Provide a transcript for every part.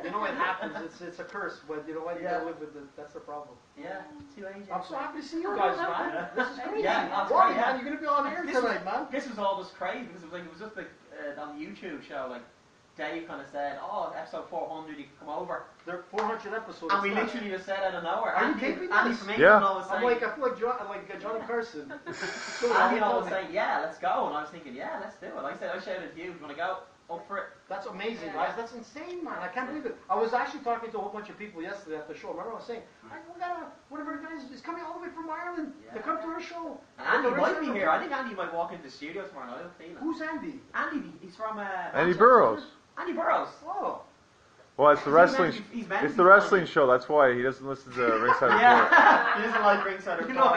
You know it happens. It's a curse, but you know what? You gotta live with it. That's the problem. Yeah, too Asian. I'm so happy to see you guys, man. This is crazy. Yeah, Wally, man, you're gonna be on air tonight, man. This was all just crazy because it was just like on the YouTube show, like Dave kind of said, "Oh, episode 400, you can come over." There are 400 episodes. And we literally just said out of nowhere. Are you kidding me? Andy from Yeah. England was saying, I feel like Johnny Carson. Andy was saying, "Yeah, let's go," and I was thinking, "Yeah, let's do it." I shouted to you, "You want to go? Up for it?" That's amazing, Yeah. guys. That's insane, man. I can't believe it. I was actually talking to a whole bunch of people yesterday at the show. Remember I was saying, one of our guys is coming all the way from Ireland to come to our show. And Andy might be here. I think Andy might walk into the studio tomorrow night. I don't feel it. Who's Andy? Andy, he's from... Andy Burroughs. Andy Burroughs. Oh. Well, it's the wrestling. He's meant It's the wrestling show. That's why he doesn't listen to Ringside Report. Yeah, he doesn't like Ringside Report. You know,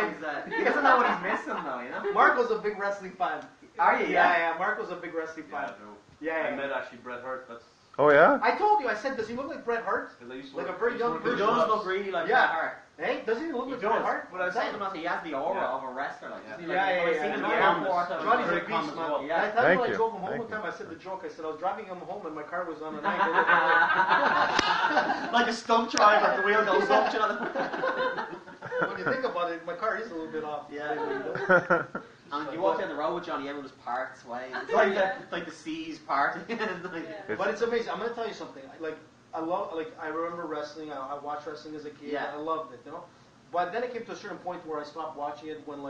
He doesn't know what he's missing, though, you know? Marco's a big wrestling fan. Are you? Yeah. Marco's a big wrestling fan. Yeah. I met actually Bret Hart. That's. Oh yeah. I told you. I said, does he look like Bret Hart? Like a very young He version. does look really like Bret Hart. Hey, doesn't he look like Bret Hart? But I was saying to him, he has the aura of a wrestler. Like, Yeah, when I seen him in the airport, I was Johnny's very a beast, man. calm. Yeah. I thought Thank when you. I drove him home Thank one time, you. I said the joke. I said I was driving him home and my car was on an angle. Like a stunt driver, the wheel goes up. You know? When you think about it, my car is a little bit off. Yeah. And you walk down the road with Johnny, everyone just parts way. It's like the seas parting. But it's amazing. I'm going to tell you something. I remember wrestling. I watched wrestling as a kid. Yeah. I loved it, you know. But then it came to a certain point where I stopped watching it when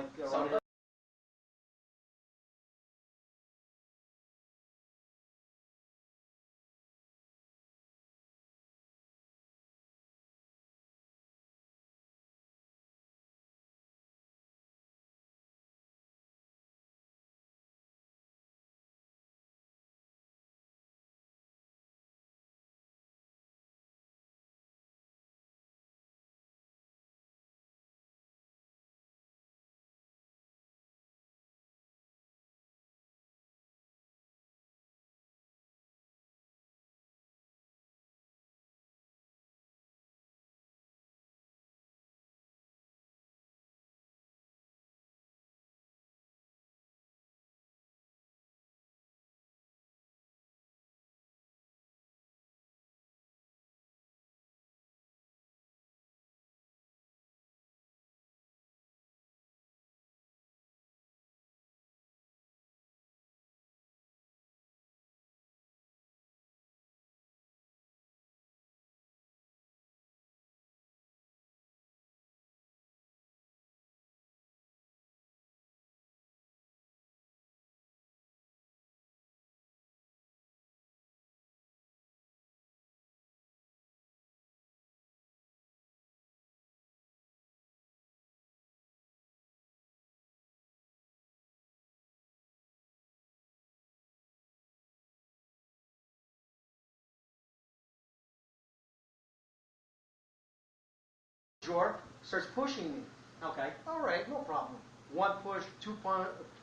Jork starts pushing me. Okay. All right, no problem. One push, two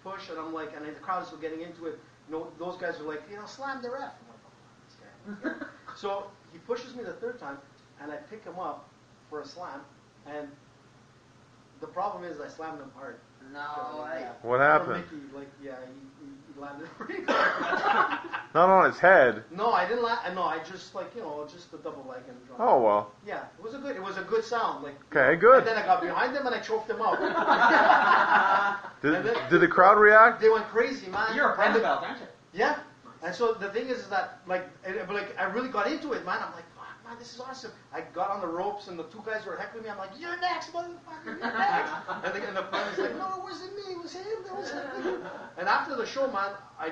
push, and I'm like, and the crowd is still getting into it. You know, those guys are like, slam the ref. I'm like, oh, this guy. So he pushes me the third time, and I pick him up for a slam, and the problem is I slammed him hard. No way. What happened? Mickey, he landed pretty hard. Not on his head. No, I didn't. No, I just just the double leg and drop. Oh well. Yeah, it was a good sound. Like. Okay, good. And then I got behind them and I choked them out. Did the crowd react? They went crazy, man. You're a brown belt, aren't you? Yeah. And so the thing is that I really got into it, man. I'm like, fuck, man, this is awesome. I got on the ropes and the two guys were heckling me. I'm like, you're next, motherfucker, you're next. and the friend is like, no, it wasn't me, it was him. That was him. And after the show, man, I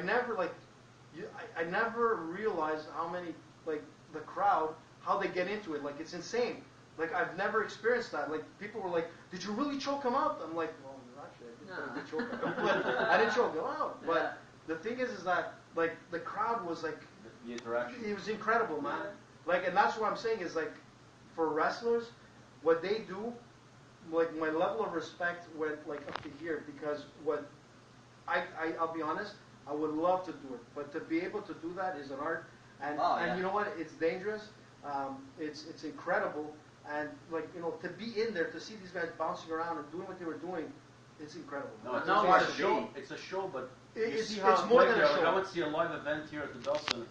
never realized how many the crowd, how they get into it. Like it's insane. Like I've never experienced that. Like people were like, did you really choke him out? I'm like, well, actually, I did choke him out. I didn't choke him out. But the thing is that like the crowd was like, The interaction. it was incredible, man. Like, and that's what I'm saying is like, for wrestlers, what they do, like my level of respect went like up to here because what I'll be honest, I would love to do it, but to be able to do that is an art, and you know what? It's dangerous. It's incredible, and to be in there, to see these guys bouncing around and doing what they were doing, it's incredible. No, it's a show. It's a show, but it's see how more than a show. I went to see a live event here at the Dawson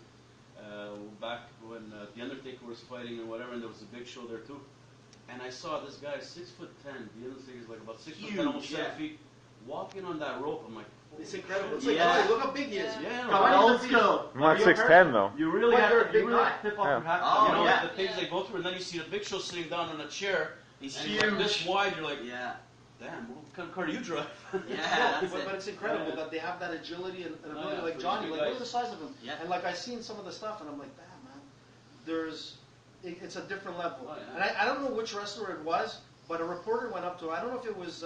back when the Undertaker was fighting and whatever, and there was a big show there too. And I saw this guy 6'10". The Undertaker is like about 6'10", almost 7 feet, walking on that rope. I'm like, it's incredible. It's like, Yeah. look how big he is. yeah, Old school. I'm like 6'10" though. You really But have you're a to, big you really guy. have to tip off Yeah. your hat. Oh, You know, yeah. the things they go through, and then you see the Big Show sitting down on a chair. He's and he's like huge. this wide. You're like, Yeah. damn, what kind of car do you drive? Yeah, that's But it. it's incredible Yeah. that they have that agility and ability. Oh, yeah, like for Johnny, these like big look at the guys. size of him. Yeah. And like I seen some of the stuff, and I'm like, damn man, it's a different level. Oh, yeah. And I don't know which wrestler it was, but a reporter went up to him. I don't know if it was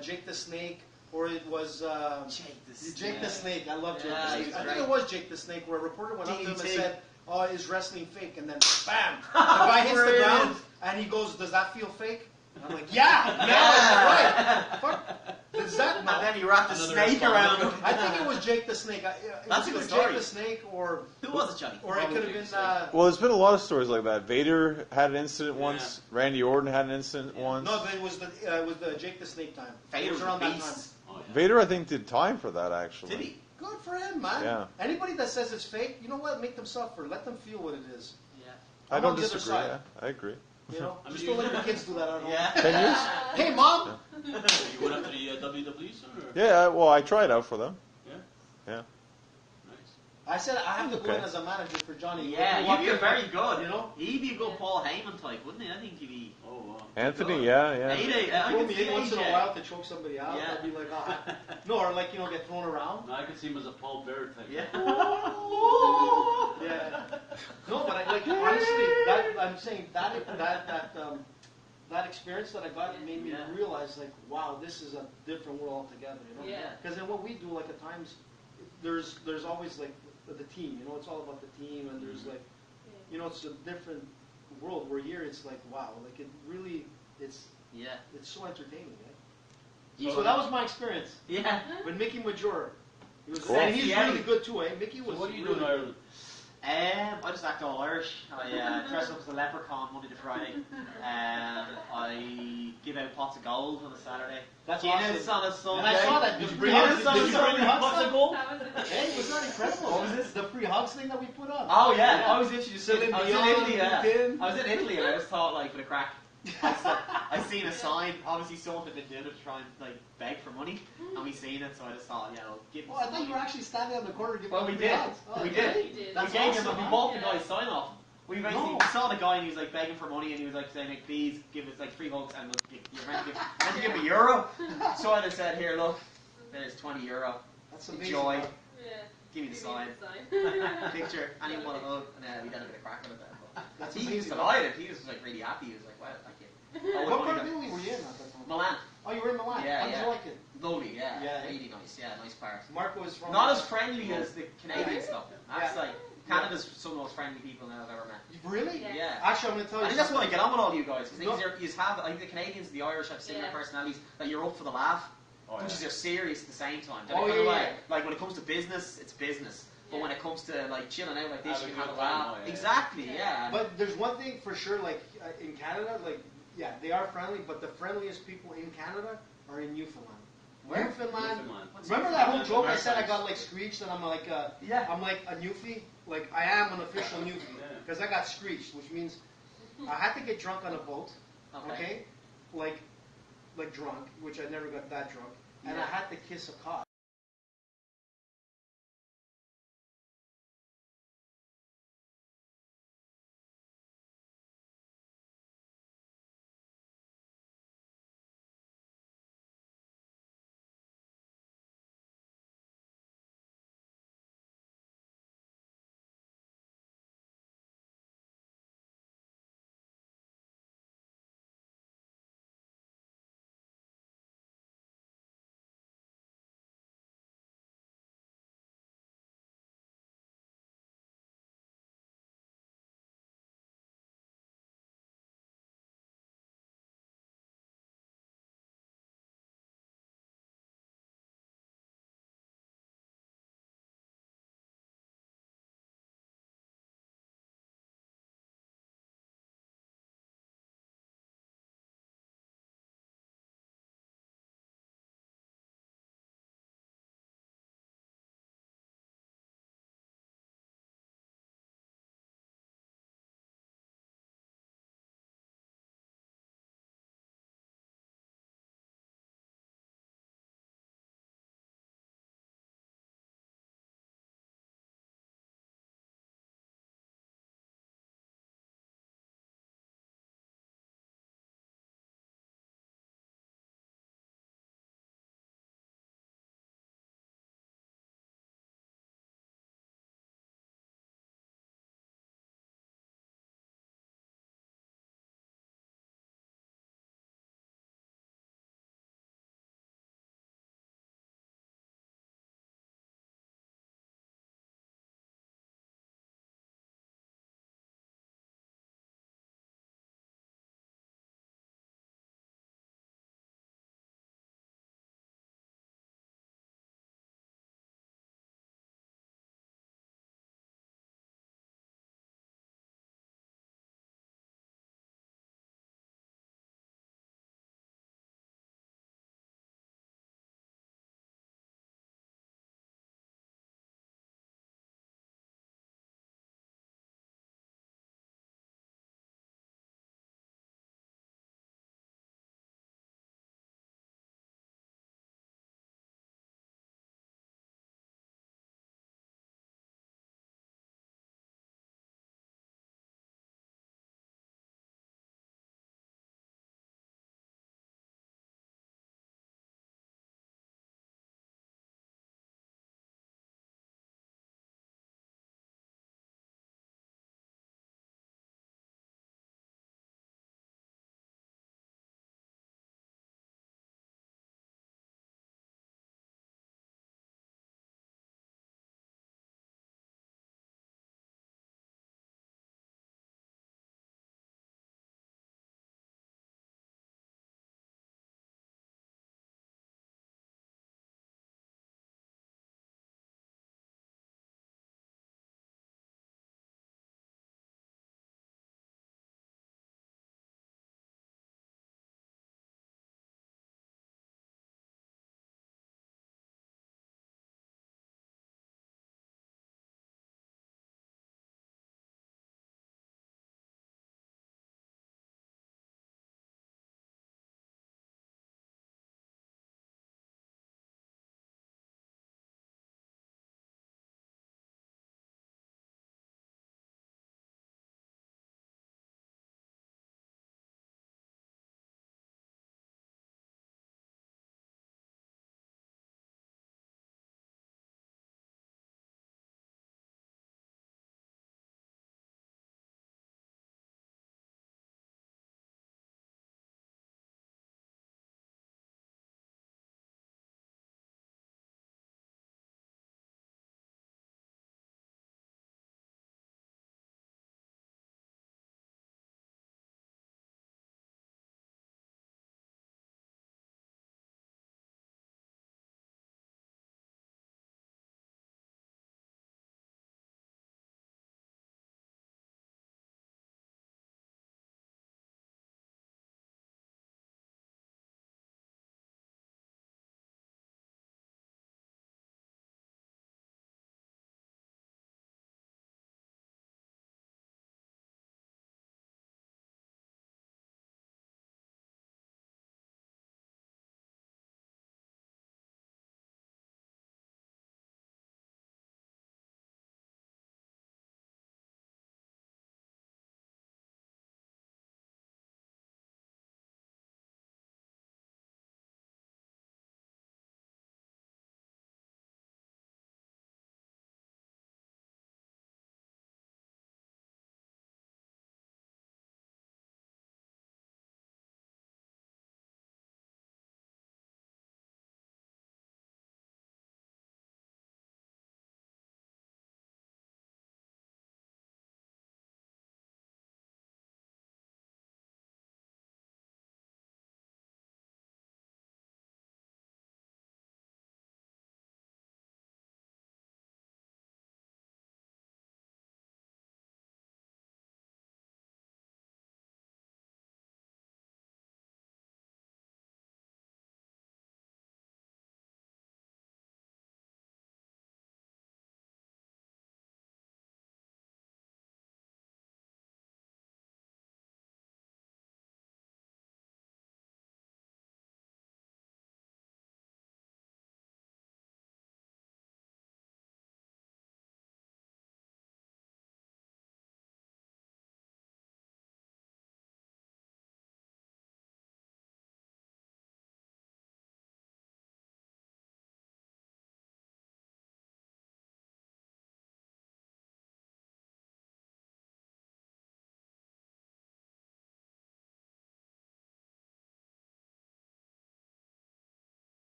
Jake the Snake or it was Jake the Snake. I love Jake Yeah, the Snake. he's I think great. it was Jake the Snake, where a reporter went up to him and DDT. said, "Oh, is wrestling fake?" And then bam, the guy hits the Brilliant. ground, and he goes, "Does that feel fake?" And I'm like, "Yeah, that's right." Fuck. Does that? And then he wrapped a Another snake response. around him. I think it was Jake the Snake. That's a It good was story. Jake the Snake, or Who was it, Johnny? it could have been. Well, there's been a lot of stories like that. Vader had an incident Yeah. once. Randy Orton had an incident once. No, but it was the Jake the Snake time. It Vader was was a around that time. beast. Oh, yeah. Vader, I think, did time for that actually. Did he? Good for him, man. Yeah. Anybody that says it's fake, you know what? Make them suffer. Let them feel what it is. Yeah. I I'm don't on the other disagree. side. Yeah, I agree. You know, I mean, just don't let your kids do that at home. Yeah. 10 years? Hey, mom. You went up to the WWE soon, or? Yeah, well, I tried out for them. Yeah. Yeah. Nice. I said I have to go Okay. in as a manager for Johnny. Yeah, Walk you'd be in, very good. You know. He'd be a good Paul Heyman type, wouldn't he? I think he'd be. Oh, wow. Anthony, yeah. AJ, I Throw could me see in once in a AJ. while to choke somebody out. Yeah. I'd be like, no, or like get thrown around. No, I could see him as a Paul Bearer type. Yeah. Yeah. No, but I like honestly, I'm saying that experience that I got made me Yeah. realize like, wow, this is a different world altogether. You know. Yeah. Because in what we do, like at times, there's always like the team. You know, it's all about the team, and there's like, you know, it's a different world. Where here, it's like, wow, like it really, it's Yeah. so entertaining. Right? You- So that was my experience Yeah. with Mickey Major. He was, Cool. and he's Yeah. really good too, eh? Mickey So was. what do you really do in good. Ireland? I just act all Irish. I dress up as a leprechaun Monday to Friday. I give out pots of gold on a Saturday. That's Guinness awesome. on a Sunday. And I saw that. Did the you free bring hugs- Guinness on a did you bring Sunday. the hugs That up? was Hey, was that incredible? What was this? The free hugs thing that we put up. Oh yeah, I was literally just Celine I was in Dion, Italy. Yeah. LinkedIn. I was in Italy and I just thought like for the crack. I seen a sign. Obviously, someone had been doing it to try and like beg for money, and we seen it. So I just thought, yeah, I'll give him Oh, I some thought you money. were actually standing on the corner giving Well, out we free did. hugs. Oh, We okay. did. We did. That's we gave awesome, him. We huh? bought the Yeah. guy's sign off. We basically No. we saw the guy and he was like begging for money and he was like saying like, please give us like 3 hugs and you're meant to give me €1. So I just said, here, look, there's €20. That's amazing. Enjoy. huh? Yeah. Give me the sign. sign. Picture. Anyone want a hug? And we did a bit of crack with it. But That's he was amazing. delighted. He was like really happy. He was like, wow, thank you. Oh, What part of Italy were you in at that time? Milan. Oh, you were in Milan. Yeah, How did yeah. you like it? Lovely, yeah. Yeah. Really nice. Yeah, nice part. Marco is from. Not as friendly as the Canadian stuff. That's Yeah. like Canada's some of the most friendly people now I've ever met. Really? Yeah. Yeah. Actually, I'm going to tell I you. think that's why I something. get on with all you guys. Because No. you have, I think the Canadians and the Irish have similar Yeah. personalities. That you're up for the laugh, Oh, which yeah. is you're serious at the same time. Oh, Kind of yeah, like, yeah. like when it comes to business, it's business. But Yeah. when it comes to like chilling out like this, Have you a can have a good time. laugh. Oh, yeah. Exactly, Yeah. yeah. But there's one thing for sure, like in Canada, like yeah, they are friendly, but the friendliest people in Canada are in Newfoundland. Where? Newfoundland. Newfoundland. Remember that whole Newfoundland, joke I said I Americans. got like screeched and I'm like Yeah. I'm like a Newfie? Like I am an official Newfie Yeah. because I got screeched, which means I had to get drunk on a boat, okay? Like drunk, which I never got that drunk, and Yeah. I had to kiss a cop.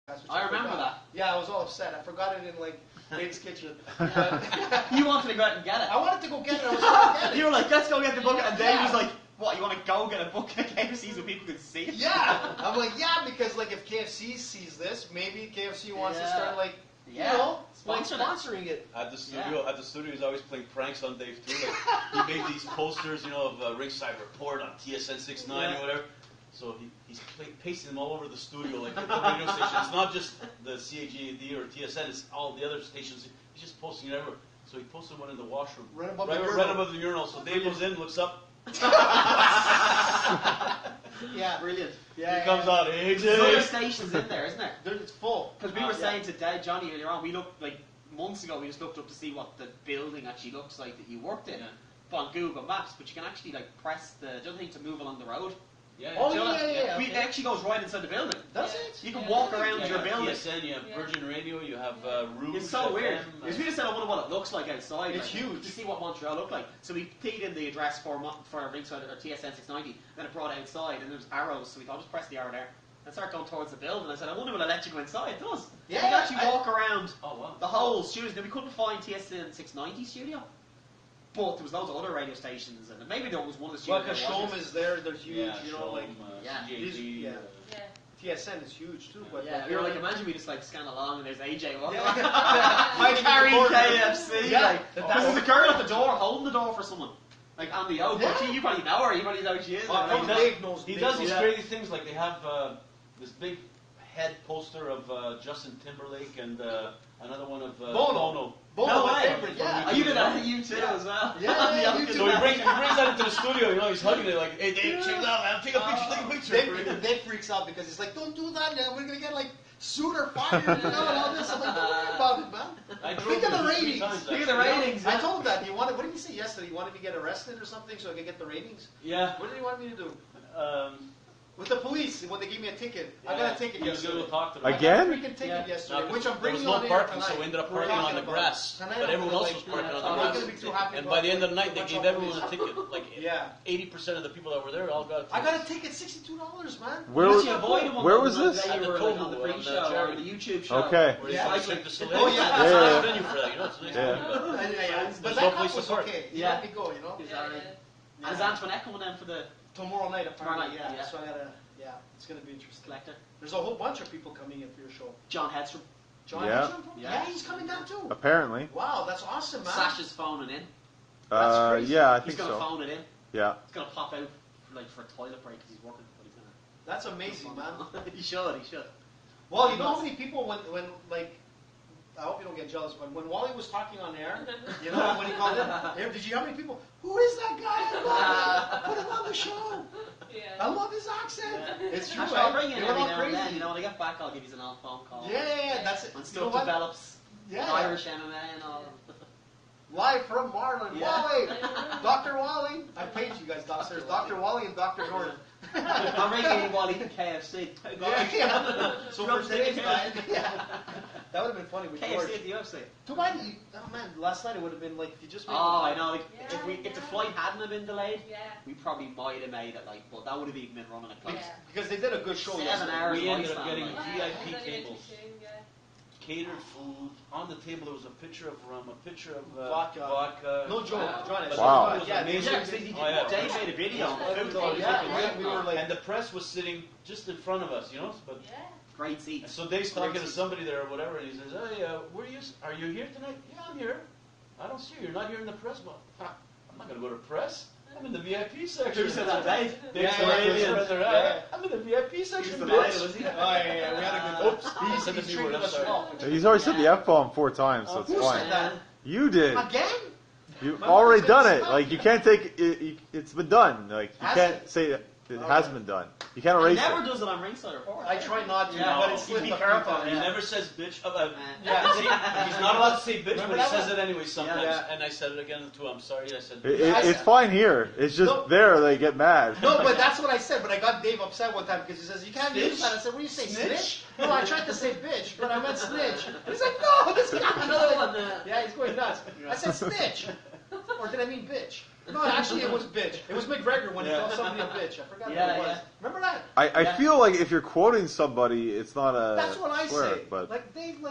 which I remember forgot. that. Yeah, I was all upset. I forgot it in like Dave's kitchen. You wanted to go out and get it. I wanted to go get it. I was trying to get it. You were like, let's go get the bucket. And Dave Yeah. was like, what, you want to go get a bucket of KFC so people can see it? Yeah, I'm like, yeah, because like if KFC sees this, maybe KFC wants to Yeah. start like, Yeah. you know, like Sponsor that. sponsoring it. At the studio, he's always playing pranks on Dave too. Like, he made these posters, of Ringside Report on TSN 69 or whatever. So he's pasting them all over the studio, like at the radio station. It's not just the CAGD or TSN; it's all the other stations. He's just posting it everywhere. So he posted one in the washroom, Right above right, the urinal. right above the urinal. So Dave goes in, looks up, Yeah, Brilliant. yeah. he comes out, hey There's other Dave. stations in there, isn't there? It's full. Because we were saying to Dad, Johnny earlier on, we looked like months ago. We just looked up to see what the building actually looks like that you worked in, on Google Maps. But you can actually like press the other thing to move along the road. Yeah, Oh, Do you know that? yeah. It actually goes right inside the building. That's it. You can walk around You your have building. TSN, you have Virgin Radio, you have Rouge. It's so weird. FM, Because we just said, I wonder what it looks like outside. It's like, huge. To see what Montreal looked like. So we keyed in the address for Ringside or TSN 690. Then it brought outside, and there was arrows. So we thought, just press the arrow there. And start going towards the building. I said, I wonder will it let you go inside? It does. Yeah, You can actually walk around Oh wow. the whole studio. Now, we couldn't find TSN 690 studio. But there was loads of other radio stations, and maybe there was one of the Well, studios. because Shom is there. They're huge. Yeah, You know, like Yeah. CJG, Yeah. Yeah. TSN is huge too. But Yeah, we were like, imagine we just like scan along and there's AJ walking Yeah. around. Hiding Carrying in the corner. KFC. Yeah. Like, there's a girl at the door holding the door for someone. Like on the oath. Yeah. But you probably know her, you probably know who she is. Oh, Like, probably you know- Dave knows. He Dave does knows. these Yeah. crazy things, like they have this big head poster of Justin Timberlake and another one of Bono. No Bono, my way. favorite. Yeah. Oh, you did that at you too as well. Yeah, On the yeah, oath. you So he brings that into the studio, he's hugging it like, hey Dave, check it out, man, take a picture, Dave freaks out because he's like, don't do that, man. We're gonna get like sued or fired, and all this. I'm like, don't worry about it, man. I drove Think of with the him 3 ratings. times, Think of the actually. ratings. I told him that. What did he say yesterday? He wanted me to get arrested or something so I could get the ratings. Yeah. What did he want me to do? Um, With the police, when they gave me a ticket. I got a ticket He was yesterday. going to talk to them. I got a Again? freaking ticket Yeah. yesterday, No, which I'm there was bringing no on air parking, tonight. so we ended up We're parking on talking the about grass. Tonight But I'm everyone gonna, else like, was parking on I'm the not grass. gonna be too happy And about by the end of the it. night, they Bunch gave of everyone a police. ticket. Like Yeah. 80% of the people that were there all got a ticket. I got a ticket, $62, man. Where You was- actually avoided one where of was those this? that At you the were like, Kobo on the on pre-show or Charity. the YouTube show. Okay. Where Yeah. it's like the Soleil. Oh, yeah. That's a Yeah. nice venue for that. It's a nice Yeah. venue, but But There's that no cop place to was park. okay. He Yeah. let me go, you know? And is Antoinette coming in for the Tomorrow night, apparently. Tomorrow night, yeah. So I gotta, it's gonna be interesting. collector? There's a whole bunch of people coming in for your show. John Hedstrom. John Yeah. Hedstrom? Yeah. Yeah, he's coming down too. Apparently. Wow, that's awesome, man. Sasha's phoning in. That's crazy. Yeah, I He's think going to so. phone it in. Yeah. He's going to pop out for a toilet break because he's working. But he's gonna That's amazing, man. he should. He should. Well, you know how many people when like, I hope you don't get jealous, but when Wally was talking on air, you know, when he called in, did you hear how many people? Who is that guy? I love him. Put him on the show. I love his accent. It's true. Actually, I'll right? bring you in They every went all now and then. crazy. You know, when I get back, I'll give you an old phone call. Yeah, that's it. When You stuff know what? develops. Yeah. Irish MMA and all. Live from Marlin, Yeah. Wally, Dr. Wally. I paid you guys downstairs, Dr. Wally and Dr. Gordon. I'm ringing Wally from KFC. Yeah. So for Drumstick today's and night, that would have been funny with George. KFC at the UFC. Too bad you, oh man, last night it would have been like if you just made Oh, it. I know. Like, Yeah, if the flight hadn't have been delayed, Yeah. we probably might have made it. Like, but that would have even been running a close. Yeah. Because they did a good show 7 yesterday. hours. we ended up Iceland, getting like- VIP that's tables, interesting, yeah. catered food. On the table there was a picture of rum, a picture of Vodka. No joke, John. Wow. Yeah, Amazing. Yeah, 'cause Dave Oh, yeah. made a video on the food. Yeah, we were like, And the press was sitting just in front of us, But Yeah. Great seats. so Dave's talking to somebody there or whatever, and he says, "Hey, are you here tonight?" "Yeah, I'm here." "I don't see you. You're not here in the press." "Well, I'm not going to go to press. I'm in the VIP section." Who said that, Dave? Dave Yeah, said, yeah, "Hey, yeah. brother, Yeah. I'm in the VIP section, He's the bitch." idol, is he? oh yeah, we had a good. Oops, He said the he's B treated word, I'm us sorry. well. He's already said the F-bomb 4 times, so it's Who fine. said that? You did. Again? You've My already mom done said it. stop. Like, you can't take it. It's been done. Like, you Has can't it? say it Okay. has been done. You can't He erase never it. does it on Ringside Report. I try not to, Yeah. but it's You slipped be a few careful, times. He yeah. never says bitch. Yeah. He's not allowed to say bitch, Remember but he that says one? it anyway sometimes. Yeah. And I said it again too. I'm sorry. I said. It's fine here. It's just No. there. They get mad. No, but that's what I said. But I got Dave upset one time because he says you can't use Snitch? that. I said, "What do you say, Snitch?" snitch?" No, I tried to say bitch, but I meant snitch. And he's like, "No, this guy." Another one. Yeah, he's going nuts. I said snitch, or did I mean bitch? No, actually, it was bitch. It was McGregor when he called somebody a bitch. I forgot Yeah, what it was. yeah. Remember that? I Yeah. feel like if you're quoting somebody, it's not a That's what I swear, say. but Like Dave,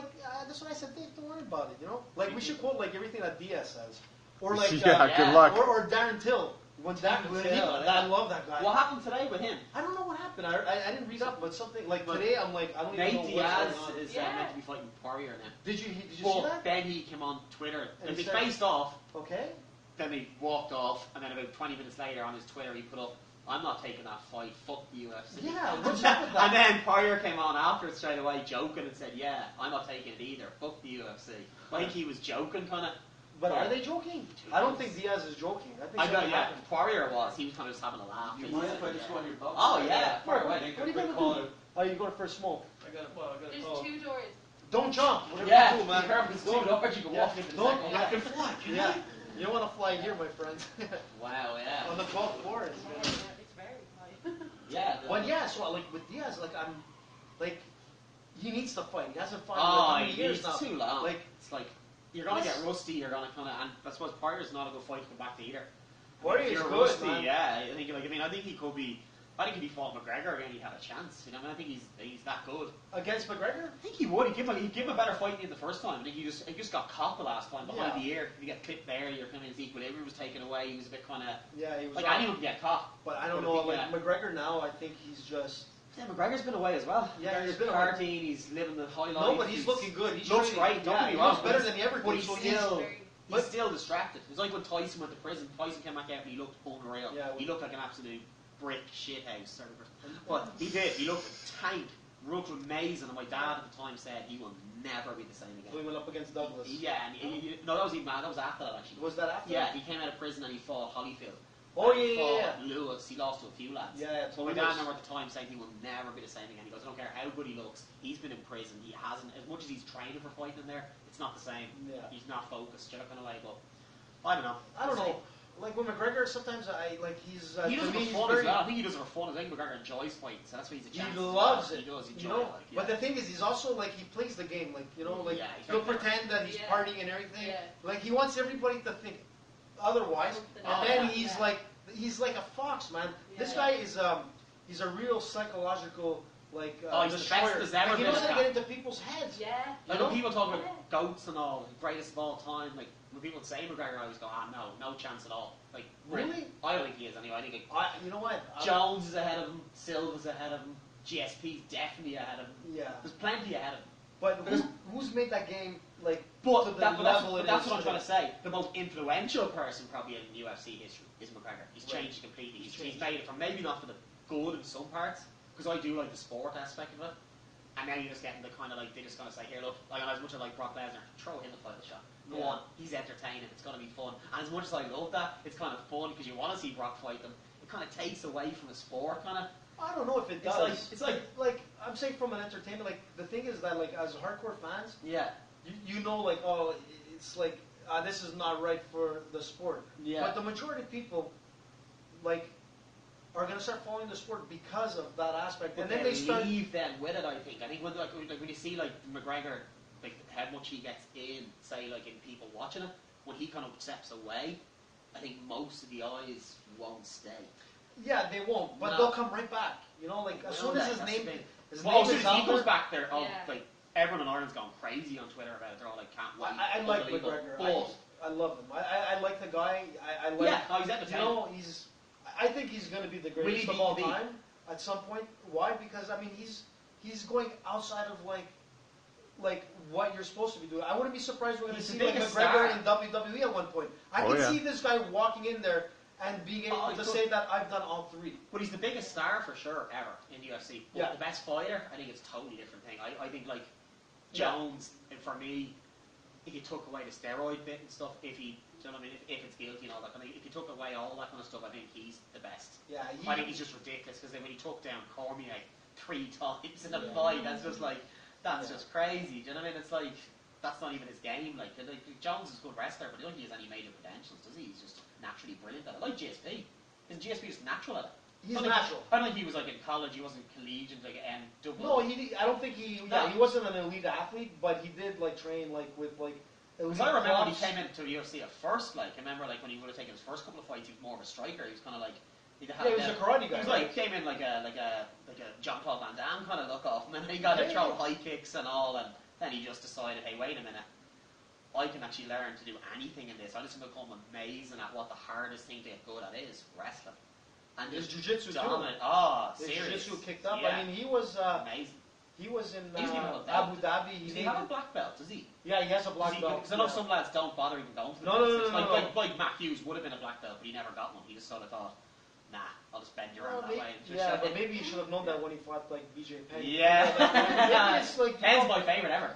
that's what I said. Dave, don't worry about it. You know, like we should quote like everything that Diaz says, or like yeah, good luck. or Darren Till. When Till, yeah. I love that guy. What happened today with him? I don't know what happened. I didn't read up, but something like today. I'm like I don't even know Nate what's Diaz going on. is Yeah. meant to be fighting Poirier now. Did you see But that? then he came on Twitter And and they said- faced off. Okay. Then they walked off, and then about 20 minutes later on his Twitter, he put up, "I'm not taking that fight. Fuck the UFC." Yeah. What's up with that? And then Poirier came on after it straight away, joking and said, "Yeah, I'm not taking it either. Fuck the UFC." I think he was joking, kind of. But are they joking? I don't think Diaz is joking. I think I know, something yeah. happened. Poirier was. He was kind of just having a laugh. You He mind said, if I just go on your box? Oh yeah, far What away. are you gonna do? Oh, you going for a smoke? I got a There's call. 2 doors. Don't jump. Whatever Yeah, you do, man. be careful. It's too large. You can walk into the Don't. second Yeah. one. I can fly. Can Yeah. You don't want to fly here, my friend. Wow, yeah. On the 12th floor. It's Yeah, gonna- it's very high. Yeah. But yeah, so like with Diaz, like I'm, like he needs to fight. He hasn't fought in Oh, like how many years it's now? too long. Like It's like you're gonna Plus- get rusty. You're gonna kind of, and I suppose Poirier's not a good fight to come back to either. Poirier's If you're good, rusty, man. yeah. I think he could be. I think if he fought McGregor again, he'd have a chance. You know, I think he's that good. against McGregor. I think he would. He'd give him a better fight than the first time. I think he just got caught the last time behind Yeah. the ear. You get clipped there. Your kind of his equilibrium was taken away. He was a bit kind of Yeah, he was. like off. anyone can get caught. But I don't But know. I think, Like McGregor now, I think he's just. Yeah, McGregor's been away as well. Yeah, he's McGregor's been away. partying. He's living the high life. No, but he's looking good. He's looks training. great. Don't Yeah, get me he wrong. looks better but than he ever But did. he's So he's still. Very- He's still distracted. It's like when Tyson went to prison. Tyson came back out and he looked unreal. Yeah, he looked like an absolute brick shithouse. Sorry, but he did. He looked a tank. Looked amazing. And my dad at the time said he will never be the same So he again. went up against Douglas. Yeah, and no, that was even that was after that actually. Was that after? Yeah, he came out of prison and he fought Holyfield. Oh And yeah, he yeah, fought yeah. Lewis. He lost to a few lads. Yeah, So my dad remember at the time saying he will never be the same again. He goes, I don't care how good he looks. He's been in prison. He hasn't, as much as he's training for fighting in there, it's not the same. Yeah. He's not focused. You're not going to but I don't know. I don't know. Like with McGregor, sometimes I like he's. He does to it me, for he's fun very, as well. I think he does it for fun. I think McGregor enjoys fighting, so that's why he's a He chance. loves it. He does enjoy You know, it. Like, yeah. but the thing is, he's also like he plays the game. Like you know, like Yeah, he's he'll very clever. pretend that he's Yeah. partying and everything. Yeah. Like he wants everybody to think otherwise, Oh, and then yeah. he's like a fox, man. This Yeah. guy is he's a real psychological like Oh, he's the destroyer. best there's ever Like, he been knows at how to that. get into people's heads. Yeah. Like You when know? people talk about Yeah. goats and all, greatest of all time, like when people say McGregor, I always go, no chance at all. Like Really? I don't think he is anyway. I think You know what? Jones is ahead of him, Silva's ahead of him, GSP's definitely ahead of him. Yeah. There's plenty ahead of him. But who's made that game like But to the that's level what it I'm is trying today? to say. The most influential person probably in UFC history is McGregor. He's Right. changed completely. He's Changed. made it from maybe not for the good in some parts, because I do like the sport aspect of it. And now you're just getting the kind of like, they're just going to say, here, look, like, as much as I like Brock Lesnar, throw him a title shot. Go Yeah. on, he's entertaining, it's going to be fun. And as much as I love that, it's kind of fun because you want to see Brock fight them. It kind of takes away from the sport, kind of. I don't know if it It's does. like- like I'm saying from an entertainment. Like the thing is that like as hardcore fans, Yeah. you know like oh it's like this is not right for the sport. Yeah. But the majority of people like are gonna start following the sport because of that aspect, But and then they start. leave then with it. I think when like when you see like McGregor, like how much he gets in, say like in people watching it, when he kind of steps away, I think most of the eyes won't stay. Yeah, they won't, but No. they'll come right back. You know, like as soon as his That's name, the thing. his Well, name as soon is as he out comes there, back there, Yeah. like everyone in Ireland's gone crazy on Twitter about it. They're all like, can't wait. I like Unbelievable. McGregor. But, I love him. I like the guy. I like. yeah, no, he's You entertaining. know, I think he's going to be the greatest Will of he all be? time at some point. Why? Because I mean, he's going outside of like what you're supposed to be doing. I wouldn't be surprised we're going to He's see the like biggest McGregor star. in WWE at one point. I Oh, can yeah. see this guy walking in there and being able Oh, he to could. say that I've done all three. But he's the biggest star for sure ever in UFC. But Yeah. the best fighter, I think it's a totally different thing. I think like Yeah. Jones, and for me, if you took away the steroid bit and stuff, if he, do you know what I mean, if it's guilty and all that kind of, if you took away all that kind of stuff, I think he's the best. Yeah, I think he's just ridiculous because then when he took down Cormier 3 times in a Yeah. fight, that's just like, that's Yeah. just crazy. Do you know what I mean? It's like, that's not even his game. Like Jones is a good wrestler, but I don't think he has any major credentials, does he? He's just naturally brilliant at it. Like GSP. Isn't GSP just natural at it? He's I don't think- natural. I don't think he was like in college. He wasn't collegiate, like double. No, I don't think he. No. Yeah, he wasn't an elite athlete, but he did like train like with like elite Because I remember when he clubs. came into UFC at first, like, I remember, like, when he would have taken his first couple of fights, he was more of a striker. He was kind of like, he was a karate guy. He was like, came in like a Jean-Paul Van Damme kind of look off, and then he got to throw high kicks and all, and then he just decided, hey, wait a minute, I can actually learn to do anything in this. I just become amazing at what the hardest thing to get good at is wrestling. And his just jiu-jitsu dominant. too. Oh, His serious. jiu-jitsu kicked up. Yeah. I mean, he was amazing. he was in He doesn't even have a belt. Abu Dhabi. Does he have a black belt? Does he? Yeah, he has a black belt. Because I know some lads don't bother even going for the No, belts. no, no, It's like Matt Hughes would have been a black belt, but he never got one. He just sort of thought, nah, I'll just bend your arm that way. Yeah, but maybe he should have known that when he fought like BJ Penn. Yeah. Maybe it's like Penn's my favorite ever.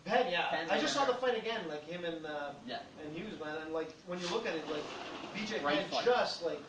Penn, yeah. Penn's I just my saw the fight again, like him and Hughes, man. And like when you look at it, like BJ Great Penn fight. just like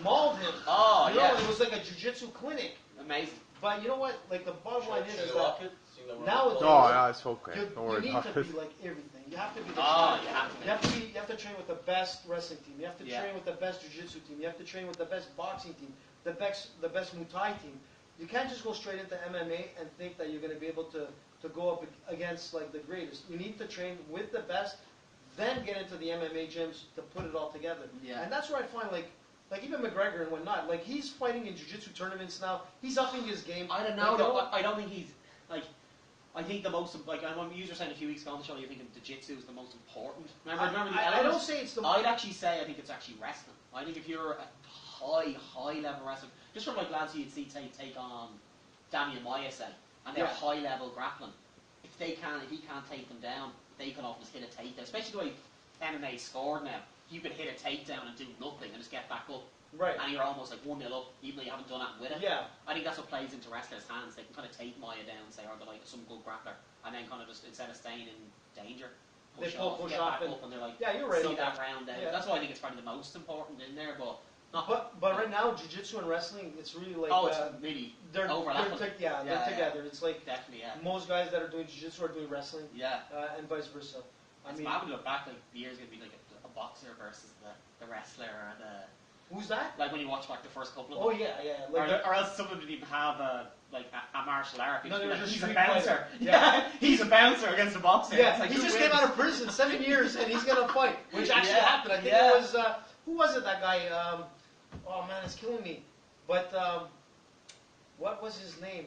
mauled him. Oh, you know, yeah. it was like a jiu-jitsu clinic. Amazing. But you know what? Like the bottom line is Should that lock it? See that we're nowadays, No, no, it's okay. you, Don't you worry need about to it. be like everything. You have to be the Oh, champ. you have to be. You have to train with the best wrestling team. You have to train with the best jiu-jitsu team. You have to train with the best boxing team, the best Muay Thai team. You can't just go straight into MMA and think that you're going to be able to go up against like the greatest. You need to train with the best, then get into the MMA gyms to put it all together. Yeah. And that's where I find like even McGregor and whatnot, like he's fighting in jiu-jitsu tournaments now. He's upping his game. I don't know. I don't think he's like. I think the most like I remember you were saying a few weeks ago on the show. You think jiu-jitsu is the most important. Remember the I elements? don't say it's the. I'd actually say I think it's actually wrestling. I think if you're a high level wrestler, just from like lads who you'd see take on Damian Maia, say, and they're high level grappling. If he can't take them down, they can often just hit a takedown. Especially the way MMA scored now. You can hit a takedown and do nothing and just get back up. Right. And you're almost like 1-0 up, even though you haven't done that with it. Yeah. I think that's what plays into wrestlers' hands. They can kind of take Maya down and say, oh, they're like some good grappler. And then kind of just, instead of staying in danger, push off, get back up, and they're like, yeah, you're right see on that round out. Yeah. That's why I think it's probably the most important in there, but not. But right now, jiu-jitsu and wrestling, it's really like it's really they're overlapping. they're together. It's like definitely, yeah. most guys that are doing jiu-jitsu are doing wrestling, Yeah. And vice versa. It's mad when you look back, like years gonna be like a boxer versus the wrestler or the. Who's that? Like when you watch back the first couple of Oh them. yeah. Like Or else someone didn't even have a martial art. No, they were just he's a street bouncer. fighter. Yeah, he's a bouncer against a boxer. yeah, It's like, he who just wins? came out of prison, 7 years, and he's gonna fight, which actually happened. I think it was who was it? That guy? Oh man, it's killing me. But what was his name?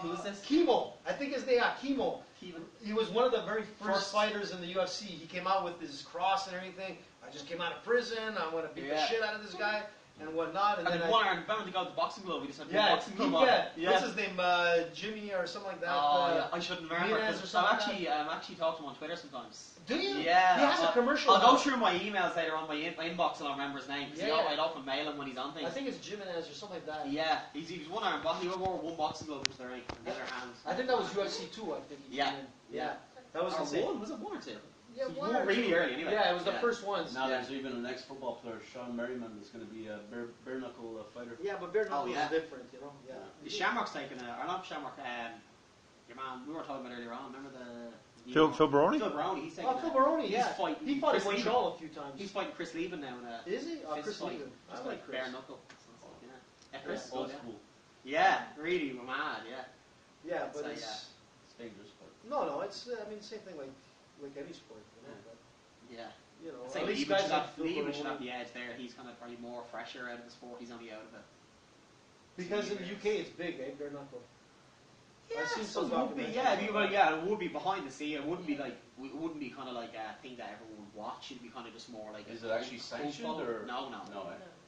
Who was this? Chemo. I think his name. Chemo. Even He was one of the very first fighters in the UFC. He came out with his cross and everything. I just came out of prison. I'm going to beat the shit out of this guy and whatnot. And then remember to go to the boxing glove. We just had the yeah, boxing glove on. What's his name? Jimmy or something like that. I shouldn't remember. Menez or I'm something actually talking to him on Twitter sometimes. Do you? Yeah. He has a commercial. I'll go through my emails later on my inbox and I'll remember his name. Yeah. I'd often mail him when he's on things. I think it's Jimenez or something like that. Yeah, he's one arm. He wore one boxing glove, which they're in the other hand. I think that was UFC 2. I think. Yeah. That was insane. one. Was it one or two? Yeah, He one wore or really two. early anyway. Yeah, it was the first ones. Now there's even an ex-football player, Sean Merriman, that's going to be a bare knuckle fighter. Yeah, but bare knuckles is different, you know. Yeah. Shamrock's taking or not Shamrock. Your man, we were talking about earlier on. Remember the Phil Baroni? Phil Baroni. He's taking. Phil Baroni. He's fighting. He fought in Chris Lieben. Montreal a few times. He's fighting Chris Lieben now in a. Is he? fist Chris fight. Lieben. Just I like Chris. bare knuckle. Yeah, Chris. Old school. Yeah, really mad. Yeah. Yeah, but So, it's It's dangerous, but no. It's same thing like any sport, you know. But, Yeah. you know, I'd say at least Lieben guys should like have, Phil Lieben should Baroni. have the edge there. He's kind of probably more fresher out of the sport. He's only out of it. Because in the UK it's big, eh? Bare knuckle. I've seen some it would be, documentaries. it would be behind the scene. It wouldn't be like, it wouldn't be kind of like a thing that everyone would watch. It'd be kind of just more like. is it actually sanctioned or no? No,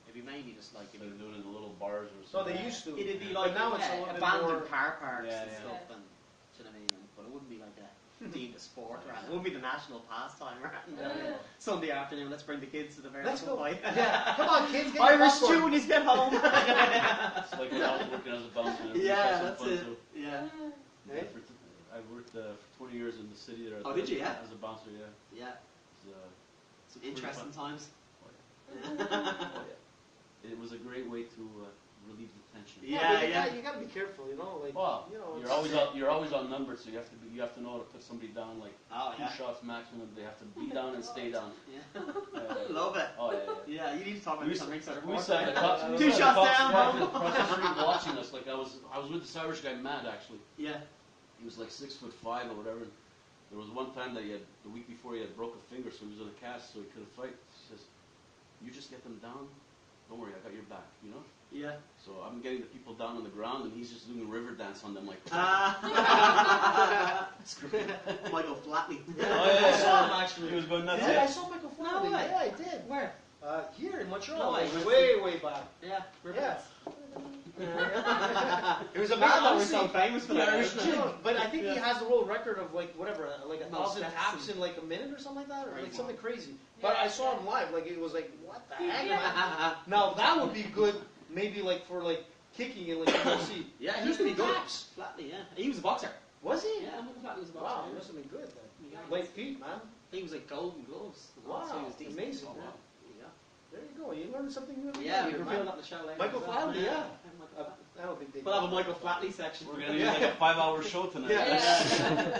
It'd be mainly just like. So they're doing it in the little bars or So something. they used to. It'd be But like now it's a little bit abandoned more. car parks Yeah, and yeah. stuff, and do you know what I mean? But it wouldn't be like a deemed a sport around. It wouldn't be the national pastime around Sunday afternoon. Let's bring the kids to the bare Let's knuckle go. fight. Yeah, come on, kids, get your Irish popcorn. Juniors, get home. It's like when I was working as a bouncer. Yeah, that's it. Yeah. I worked for 20 years in the city there. Oh, did you? Yeah. As a bouncer, yeah. Yeah. It's, Some interesting times. It was a great way to relieve the tension. Yeah. You gotta be careful, you know. Like, Well, you know, you're always outnumbered, so you have to know how to put somebody down like Oh, yeah. 2 shots maximum. They have to be down and stay down. Yeah. Uh, Love it. Oh yeah. Yeah, you need to talk about this on Ringside We Report. sat in the cops. Two shots down, Across the street watching us. Like I was with this Irish guy, Matt. Actually, Yeah. he was like 6'5" or whatever. There was one time that the week before he had broke a finger, so he was in a cast, so he couldn't fight. He says, "You just get them down. Don't worry, I got your back." You know. Yeah. So I'm getting the people down on the ground, and he's just doing a river dance on them like. Michael Flatley. Oh, yeah. I saw him actually. He was going nuts. Yeah, I saw Michael Flatley. No way. Yeah, I did. Where? Here in Montreal. No way. Way back. Yeah. Yeah. It was a Man, man that was honestly, so famous for that. Irish wasn't it? chick. But I think he has the world record of like whatever, like No 1,000 steps taps and- in like a minute or something like that, or like Crazy. something crazy. But I saw him live, like it was like, what the heck, man? Now that would be good, maybe like for like kicking in like UFC. Yeah, he used to be good. Taps. Flatley, yeah. He was a boxer. Was he? Yeah, Michael Flatley was a boxer. Wow, yeah. he must have been good then. Yeah. Light feet, man. He was like golden gloves. Wow, So he was decent. amazing. Oh, Yeah. wow. There you go. You learned something new. every Yeah, day we here, can man. feel that in the show later. Michael as well. Flatley, yeah. Michael Flatley. I don't think they. We'll have a Michael Flatley section. We're gonna need like a 5-hour show tonight. Yeah.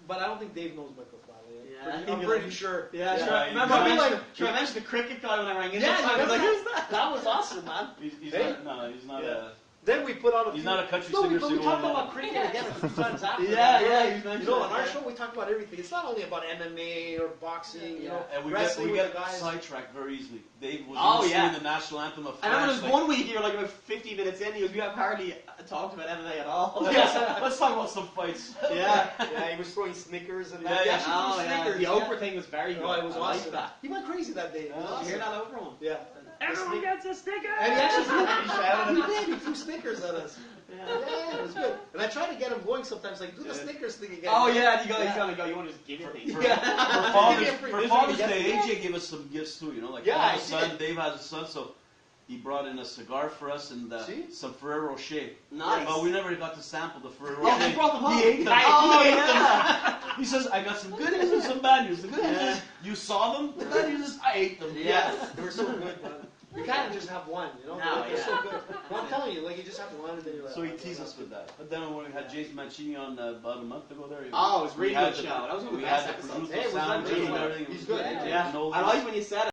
But I don't think Dave knows Michael Flatley. Yeah. I'm pretty sure. Yeah, sure. Yeah, Remember, I mean, I mentioned the cricket guy when I rang in. Yeah, I was like, remember who's that? That was awesome, man. He's Hey. he's not Yeah. Then we put on a. He's few- not a country no, singer. but we so talked we'll- about cricket again a few times after. Yeah, that. yeah, Like, he's mentioned you know, on that, our yeah. show we talk about everything. It's not only about MMA or boxing, you know, And we wrestling get with the guys. sidetracked very easily. Dave was Oh, yeah. singing the national anthem of I remember France. there was one week you were like about 50 minutes in, you have hardly talked about MMA at all. Let's talk about some fights. Yeah. Yeah, he was throwing Snickers and Yeah, that. He yeah. actually Oh, threw yeah. Snickers. The Oprah thing was very good. Oh, it was I awesome. liked that. He went crazy that day. It was Did awesome. you hear that Oprah one? Yeah. Everyone gets a sticker! And he actually He shouted he it. did. He threw Snickers at us. Yeah, it was good. And I tried to get him going sometimes, like do the Yeah. Snickers thing again. Oh, yeah, he's Yeah. gonna go, you want to just give it things. For, Yeah. for Father's Yeah. Day, AJ gave us some gifts too, you know, like Yeah, I I have a son, did. Dave has a son, so he brought in a cigar for us and See? some Ferrero Rocher. Nice. But we never got to sample the Ferrero Oh, Rocher. he brought them home. He ate them. Oh, He ate yeah. them. He says, I got some good news and some bad news. The good news Yeah. is you saw them. The bad news is I ate them. Yeah. They were so good, man. You can't just have one, you know? No, They're so yeah. good. Well, I'm telling you, like, you just have one and then you're like... So he oh, teased that's us with good. that. But then when we had James Mancini on about a month ago there. Oh, it was we really had good the- show. That was one of we the had best the episodes. producer Hey, it was sound really and good. everything. It He's was good. great. Yeah. Cannolis. I like when you said it.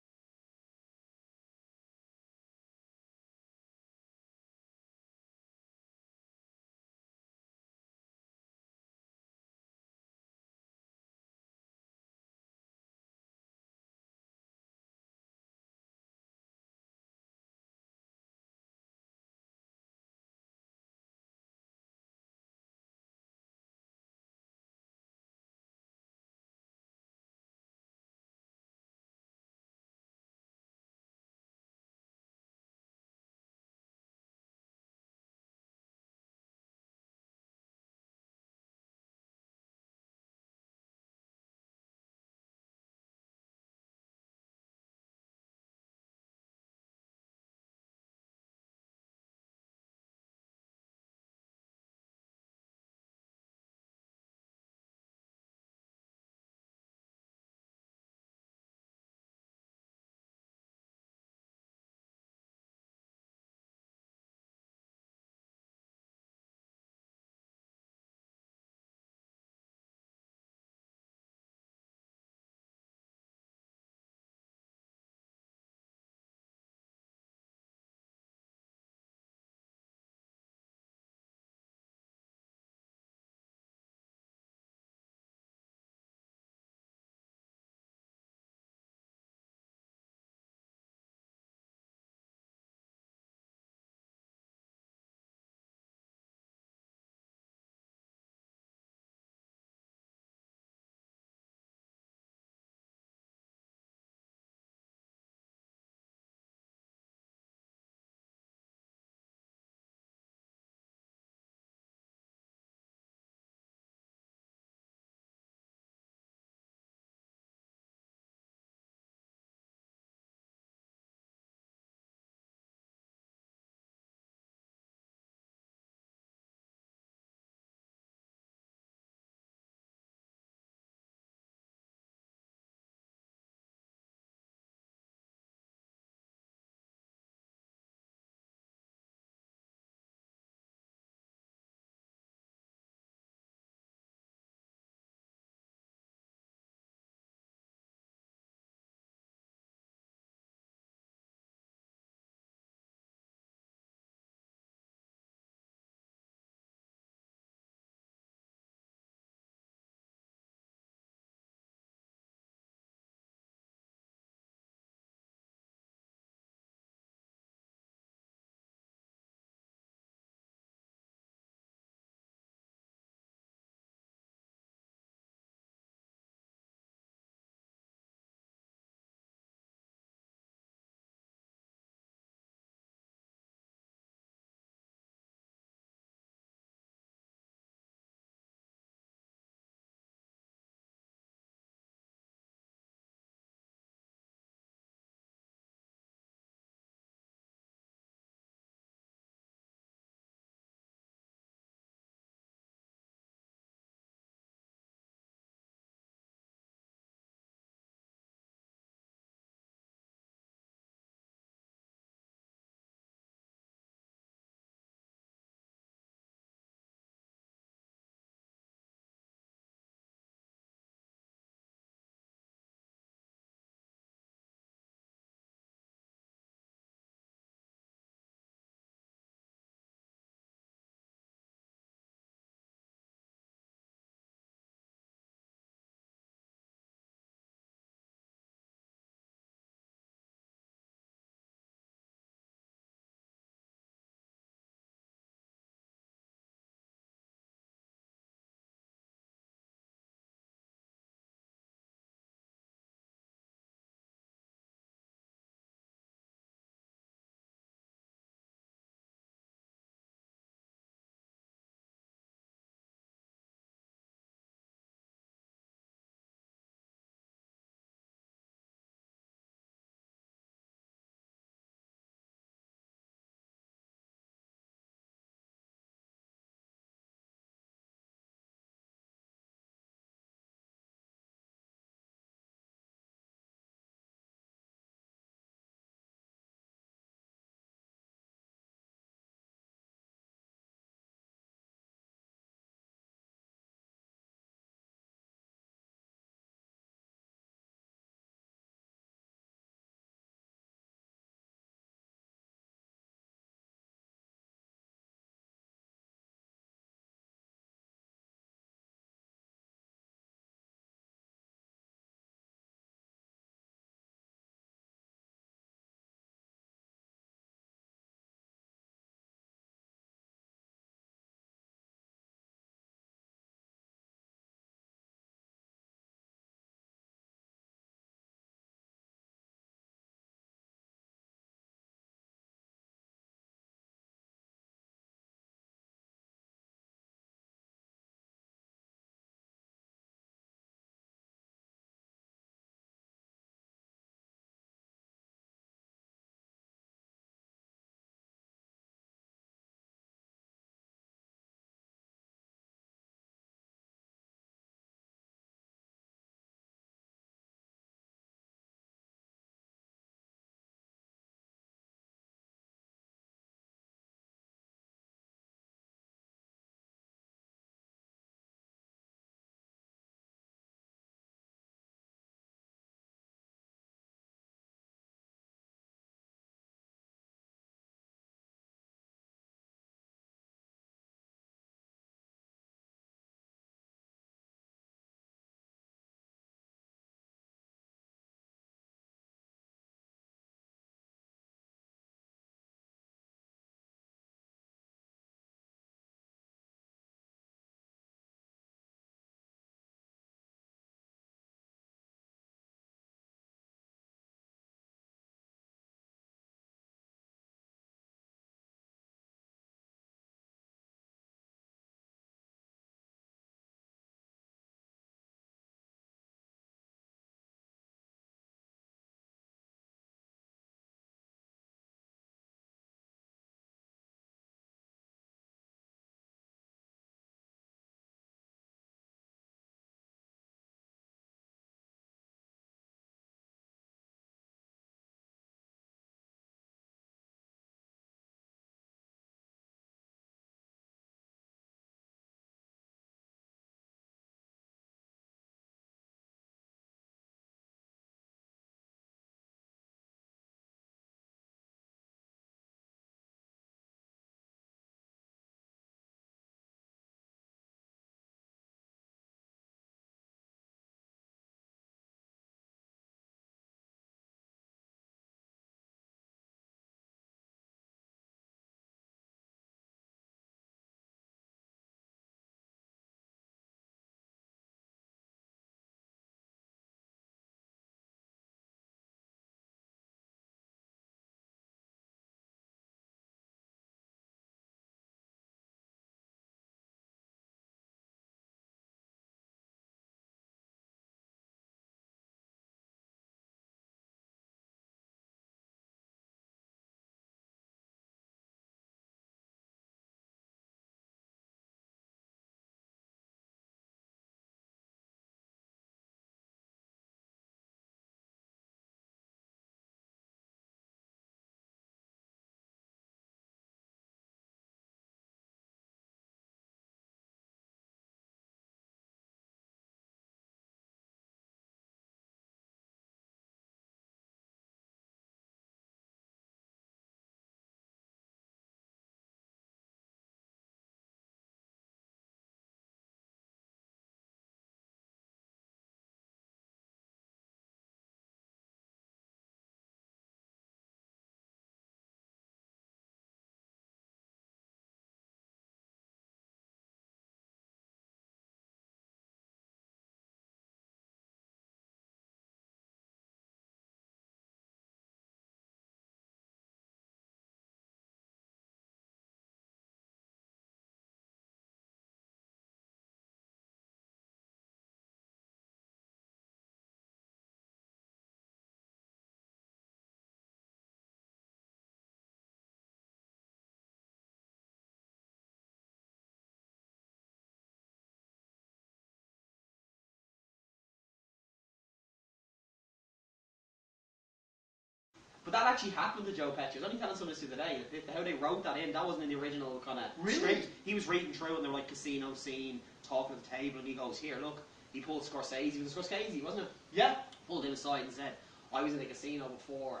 But that actually happened to Joe Pesci. I was only telling someone this the other day. How they wrote that in, that wasn't in the original kind of Really? script. He was reading through and they were like casino scene, talking at the table, and he goes, here, look. He pulled Scorsese. It was Scorsese, wasn't it? Yeah. Pulled him aside and said, I was in a casino before,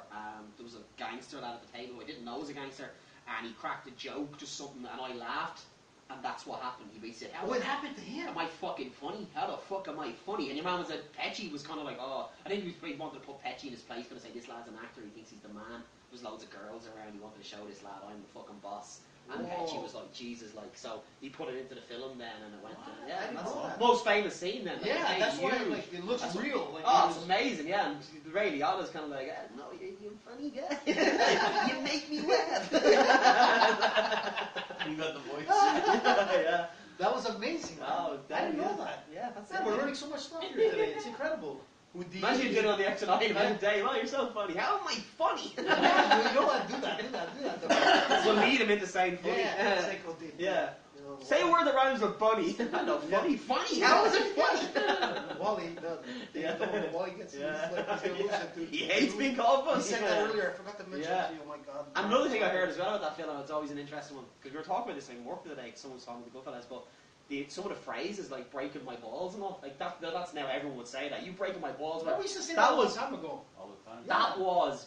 there was a gangster lad at the table who I didn't know was a gangster, and he cracked a joke, just something, and I laughed, and that's what happened. He basically said, What happened to him? am I fucking funny? How the fuck am I funny? And your man said, Pesci was kind of like, oh, I think he wanted to put Pesci in his place, going to say, this lad's an actor, he thinks he's the man. There's loads of girls around, he wanted to show this lad, I'm the fucking boss. And Whoa. Pesci was like, Jesus, like, so he put it into the film then, and it went, What? yeah, I didn't that's know the that. most famous scene then. Like, Yeah, that's why huge. like, it looks That's real. Like, Oh, it it's was- amazing, yeah. And Ray Liotta's kind of like, no, you're a funny guy. You make me laugh. You got the voice. Yeah. That was amazing. Man. Oh, I didn't know yeah. that. Yeah, that's Man, it. we're learning so much stuff here today. It's incredible. Imagine you did it on the X and I and Dave, oh, you're so funny. How am I funny? You know what? Do that. We'll lead him into saying funny. Yeah, it's like, oh, dude, Yeah. you know, Say a word that rhymes with bunny. No, funny. Funny? How is it funny? Wally, Wally gets he's like, he's gonna lose it, dude. He hates being called funny. He said that earlier. I forgot to mention Yeah. it to you. Oh my god. Another thing I heard as well about that film, it's always an interesting one, because we were talking about this in work the other day, someone was talking to the Goodfellas, but some of the phrases like breaking my balls and all, like that's now everyone would say that. You breaking my balls. No, we used to say that that a long was time ago. All the time. that was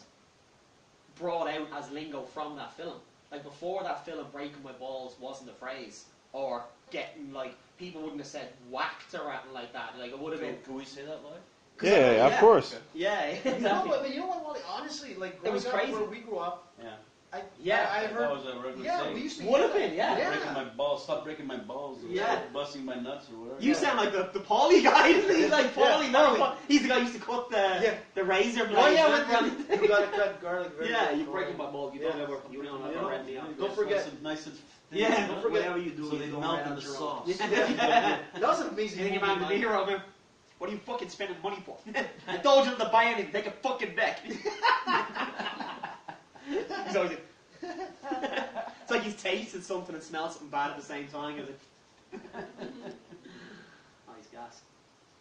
brought out as lingo from that film. Like before that film, breaking my balls wasn't a phrase, or getting like people wouldn't have said whacked or anything like that. Like it would have been. Can we say that live? Yeah, of course. Yeah, No, exactly. but you know what, Wally? Honestly, like It was growing up crazy. where we grew up, Yeah. I Yeah. heard. That was a regular Yeah, thing. we used to. Would hear have been, that. yeah. Breaking my balls, stop breaking my balls. Or Yeah. busting my nuts or whatever. You sound like the Paulie guy, isn't he? Like Paulie, Yeah. no, he's the guy who used to cut the razor blade. Oh yeah, you gotta cut garlic. Very Yeah, good. you breaking my balls. You don't Yeah. ever, you don't You ever know, red me out. don't forget. Nice and thin. Yeah, don't forget. whatever you do, So you they don't melt wear in out the your sauce. own. That was an amazing You think your movie, man to be man. hero, man? What are you fucking spending money for? I told you to buy anything, take a fucking deck. He's always like, it's like he's tasted something and smelled something bad at the same time. He's like, nice gas.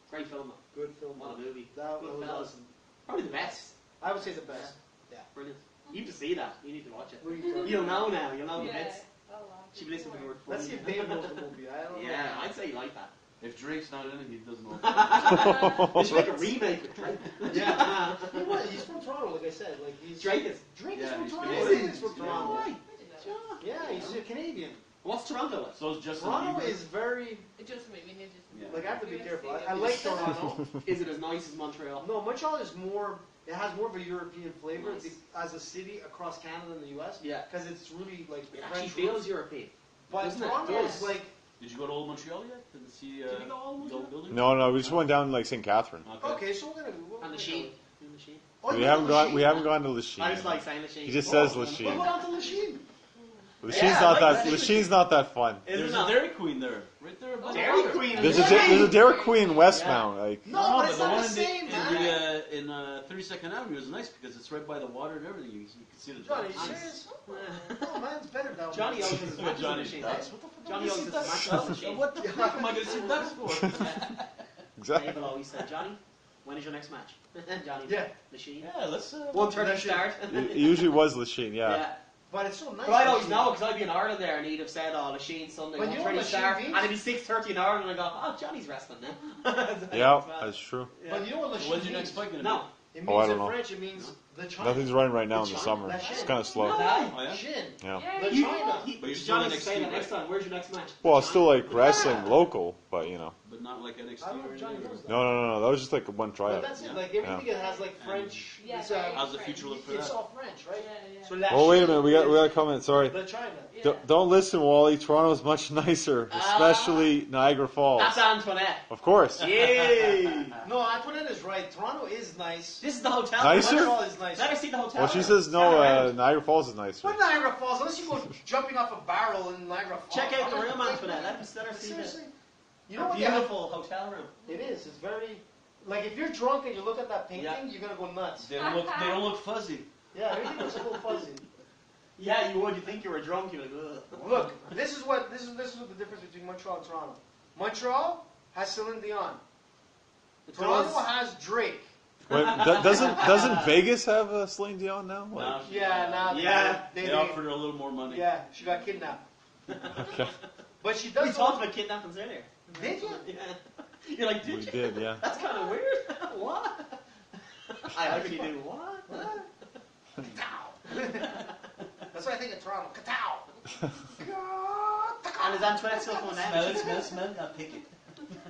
Great film, though. Good film. What a movie. That Good was fellas. awesome. Probably the best. I would say the best. Brilliant. You need to see that. You need to watch it. What are you talking You'll about? know now. You'll know the Yeah. bits. Oh, wow. She'll be listening to the word Let's see if Dave knows the movie. I don't know. Yeah, I'd say you like that. If Drake's not in it, he doesn't know. They should make a remake with Drake. Yeah. You know what? He's from Toronto, like I said. Like he's Drake is. Drake Yeah, is from he's Toronto. Canadian. He is from Yeah. Toronto. Right. Yeah, he's a Canadian. What's Toronto like? So is Justin Toronto Bieber. is very It just made me just. Yeah. like I have to be You wanna careful. see I it? like Toronto. Is it as nice as Montreal? No, Montreal is more. It has more of a European flavor Nice. as a city across Canada and the U.S. Yeah. because it's really like It actually French feels roots. European. But doesn't it? Toronto It is does. like Did you go to Old Montreal yet? Did see Did you go to Old the Montreal? old building? No, we just went down to like St. Catherine. okay, so we're gonna. And the Sheen. And the Sheen. Oh, We you haven't know gone. We Lachine? haven't gone to Lachine. I just like saying the Sheen. He just says We'll Lachine. go down to Lachine. Lachine's Yeah, not like that. that. Lachine's not that fun. Is There's it a not? Dairy Queen there, right there. by the Dairy water. Queen. There's Yeah. a Dairy Queen Westmount. Like No, No, but but it's the not one the in same, man. in 32nd Avenue is nice because it's right by the water and everything. You can see the Johnny, you docks. serious? No, man, it's better down Johnny there. always has his matches in the Johnny Sheen. ducks. What the fuck? Johnny am I always gonna has see his matches in the ducks? Sheen. What the fuck am I going to see ducks for? exactly. Dave will always say, Johnny, when is your next match? Johnny, Yeah. the Sheen. Yeah, let's. 1:30 start. It usually was Lachine. Yeah. Yeah. But it's so nice. But I'd always actually. know, because I'd be in Ireland there, and he'd have said, oh, Lachine Sunday, But you know 1:30 what start, Lachine and means? it'd be 6:30 in Ireland, and I go, oh, Johnny's wrestling now. Yeah, that's true. But you know what Lachine When's your means? next fight going to No. It Oh, I means don't in know. French, it means the China. Nothing's running right now in the China- summer. Lachine. It's kind of slow. No. Oh, yeah? Shin. Yeah. The You- China. he- But you're still Johnny NXT, say that right? next time. Where's your next match? Well, still like wrestling local, but you know. But not like NXT I don't know or if Johnny anything. knows that. No. That was just like one But tryout. that's it. Yeah. Like everything it has like French. Yeah, it's, very How's the French. future look for it's that? all French, right? Yeah, yeah. So La Oh wait a Chine minute, we got is a comment. Sorry. the China. Yeah. Don't listen, Wally. Toronto's much nicer, especially Niagara Falls. That's Antoinette. Of course. Yay! No, Antoinette is right. Toronto is nice. This is the hotel. Nicer? Montreal is nice. Let her see the hotel. Well, she says no. Niagara Falls is nicer. But Niagara Falls, unless you go jumping off a barrel in Niagara Falls. Check out the I'm room, like, Antoinette. Let her see Seriously? the You know what they have? beautiful hotel room. It is. It's very. Like if you're drunk and you look at that painting, Yeah. you're gonna go nuts. They don't look fuzzy. Yeah, everything looks a little fuzzy. Yeah, you would. You think you were drunk. You're like, ugh. Look, this is what the difference between Montreal and Toronto. Montreal has Celine Dion. Toronto has Drake. Wait, doesn't Vegas have a Celine Dion now? Like, Now she- Yeah. They offered her a little more money. Yeah, she got kidnapped. okay. But she We does. talked about kidnappings earlier. Did you? Yeah. You're like, We did you? did, yeah. That's kind of weird. What? I like when you do what? That's what I think of Toronto. Katow. And is Antoinette still coming out? Smell. I'll take it.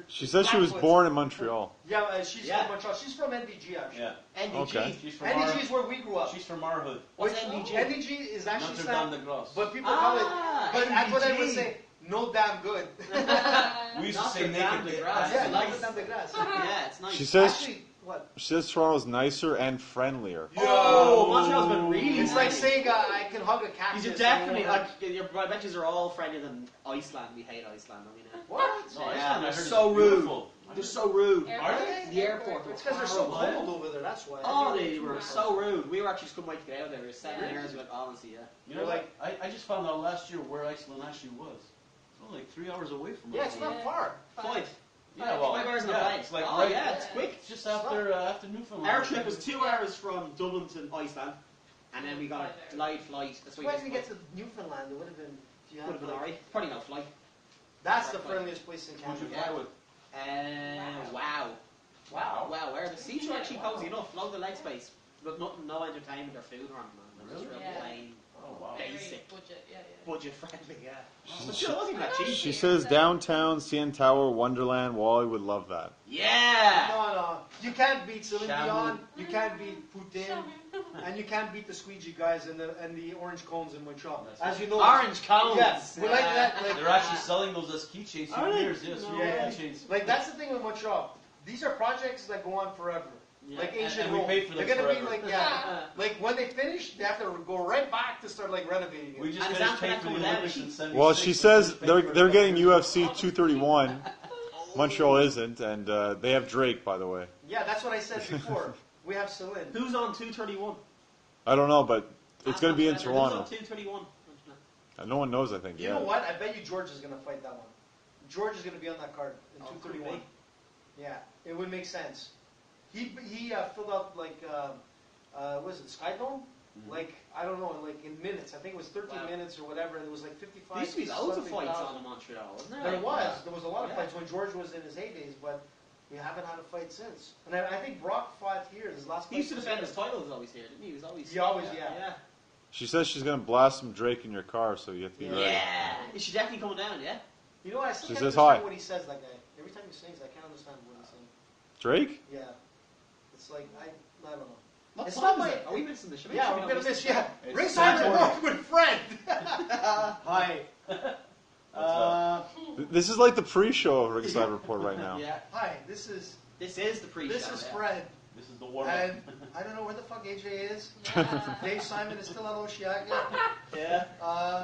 She said she was born in Montreal. Yeah, she's from Montreal. She's from NDG, actually. Yeah. NDG. Okay. She's from NDG is where we grew up. She's from our hood. What's Which- NDG? NDG is actually Notre Sam, Dame de Grasse. but people call it. But NDG. Antoinette would say, "No damn good." We used to Notre say Dame naked. de dick. Grasse. Yeah, nice. Notre Dame de Grasse. Yeah, it's nice. She says Actually, what? she says Toronto's nicer and friendlier. Oh, Montreal's been really It's like nice. saying I can hug a cactus. These are definitely, like, I bet you are all friendlier than Iceland. We hate Iceland. I mean, What? No, Yeah, Iceland, they're I heard, so is rude. beautiful. They're so rude. Are they? The airport. It's because they're so horrible. cold over there. That's why. Oh, they were so rude. We were actually just couldn't wait to get out of there. We were 7 hours. We went, honestly, yeah. You know, like I just found out last year where Iceland actually was. It's only like 3 hours away from us. Yeah, it's not far. 5. Yeah, well, 5 hours in a yeah, plane. it's like oh, right- yeah, it's quick. It's just after Newfoundland. Our trip was 2 hours from Dublin to Iceland, and then we got a delayed flight. That's why Why we didn't you get to Newfoundland? It would have been. Do you would have been like- alright. Probably no flight. That's the friendliest place in Who'd you Canada. fly with? Wow. Wow. Wow, where the seats are actually cozy enough, load the leg space, but nothing, no entertainment or food or anything. Man. Just real Yeah. plain, Oh wow. Very basic. budget, yeah. budget friendly. Yeah. But still, it wasn't even that cheap. She says downtown, CN Tower, Wonderland. Wally would love that. Yeah. No. You can't beat Celine Shamu. Dion. You can't beat Putin. And you can't beat the squeegee guys and the orange cones in Montreal. That's As you know. Orange cones. Yeah, we like that. Like, They're actually selling those as keychains. Are they? Souvenirs, yes. No way. Keychains. like that's the thing with Montreal. These are projects that go on forever. Yeah. Like ancient and we Rome. pay for them They're gonna be forever. like like when they finish, they have to go right back to start like renovating it. We just And finished is paying that for the coming out? Olympics in 76. Well, she says they're getting UFC 231. Montreal isn't, and they have Drake, by the way. Yeah, that's what I said before. We have Celine. Who's on 231? I don't know, but it's going to be in Who's Toronto. on 231? No one knows, I think. You know what? I bet you George is gonna fight that one. George is gonna be on that card in Oh, 231. could Yeah, it would make sense. He filled out like what is it, Sky Dome? Mhm. Like I don't know, like in minutes. I think it was 13 Wow. minutes or whatever, and it was like 55. There used to be loads of something fights thousand. on in Montreal, wasn't there? There Like, was. There was a lot of Yeah. fights when George was in his heydays, but we haven't had a fight since. And I think Brock fought here. His last fight. He used to was defend here. his title. Was always here, didn't he? He was always. He always, yeah. Yeah. She says she's going to blast some Drake in your car, so you have to be ready. Yeah. Is she definitely coming down? Yeah. You know what? I still She can't says understand hi. what he says. That guy. Every time he sings, I can't understand what he's saying. Drake? Yeah. It's like I don't know. What It's time not is my- it? Are we missing the show? Yeah, Should we're we gonna not miss. the Yeah, show? It's Ringside 9:40. Report with Fred. Hi. This is like the pre-show of Ringside Report right now. Yeah. Hi. This is This is the pre-show. this is yeah. Fred, This is the warm-up. and I don't know where the fuck AJ is. Dave Simon is still on Oshiaga. Yeah.